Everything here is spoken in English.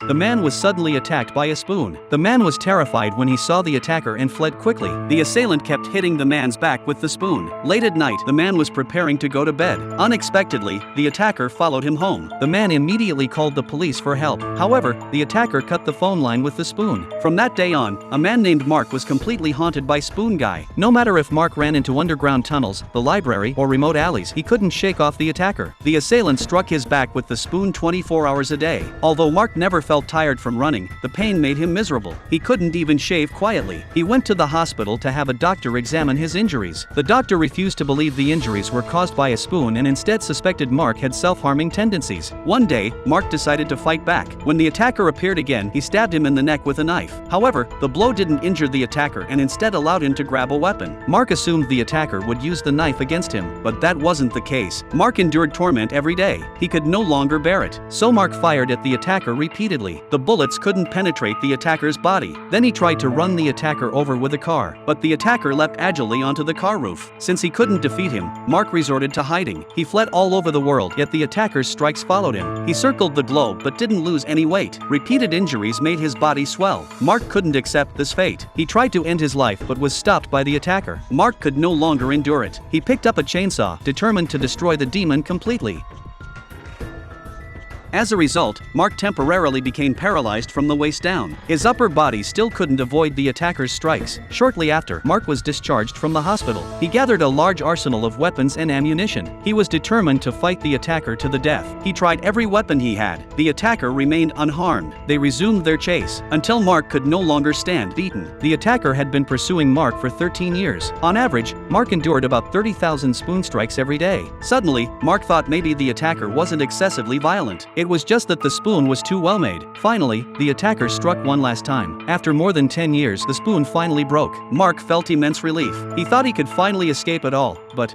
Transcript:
the man was suddenly attacked by a spoon. The man was terrified when he saw the attacker and fled quickly. The assailant kept hitting the man's back with the spoon. Late at night, the man was preparing to go to bed. Unexpectedly, the attacker followed him home. The man immediately called the police for help. However, the attacker cut the phone line with the spoon. From that day on, a man named Mark was completely haunted by Spoon Guy. No matter if Mark ran into underground tunnels, the library, or remote alleys, he couldn't shake off the attacker. The assailant struck his back with the spoon 24 hours a day. Although Mark never felt tired from running, the pain made him miserable. He couldn't even shave quietly. He went to the hospital to have a doctor examine his injuries. The doctor refused to believe the injuries were caused by a spoon and instead suspected Mark had self-harming tendencies. One day, Mark decided to fight back. When the attacker appeared again, he stabbed him in the neck with a knife. However, the blow didn't injure the attacker and instead allowed him to grab a weapon. Mark assumed the attacker would use the knife against him, but that wasn't the case. Mark endured torment every day. He could no longer bear it. So Mark fired at the attacker repeatedly. The bullets couldn't penetrate the attacker's body. Then he tried to run the attacker over with a car, but the attacker leapt agilely onto the car roof. Since he couldn't defeat him, Mark resorted to hiding. He fled all over the world, yet the attacker's strikes followed him. He circled the globe but didn't lose any weight. Repeated injuries made his body swell. Mark couldn't accept this fate. He tried to end his life but was stopped by the attacker. Mark could no longer endure it. He picked up a chainsaw, determined to destroy the demon completely. As a result, Mark temporarily became paralyzed from the waist down. His upper body still couldn't avoid the attacker's strikes. Shortly after, Mark was discharged from the hospital. He gathered a large arsenal of weapons and ammunition. He was determined to fight the attacker to the death. He tried every weapon he had. The attacker remained unharmed. They resumed their chase until Mark could no longer stand beaten. The attacker had been pursuing Mark for 13 years. On average, Mark endured about 30,000 spoon strikes every day. Suddenly, Mark thought maybe the attacker wasn't excessively violent. It was just that the spoon was too well made. Finally, the attacker struck one last time. After more than 10 years, the spoon finally broke. Mark felt immense relief. He thought he could finally escape it all, but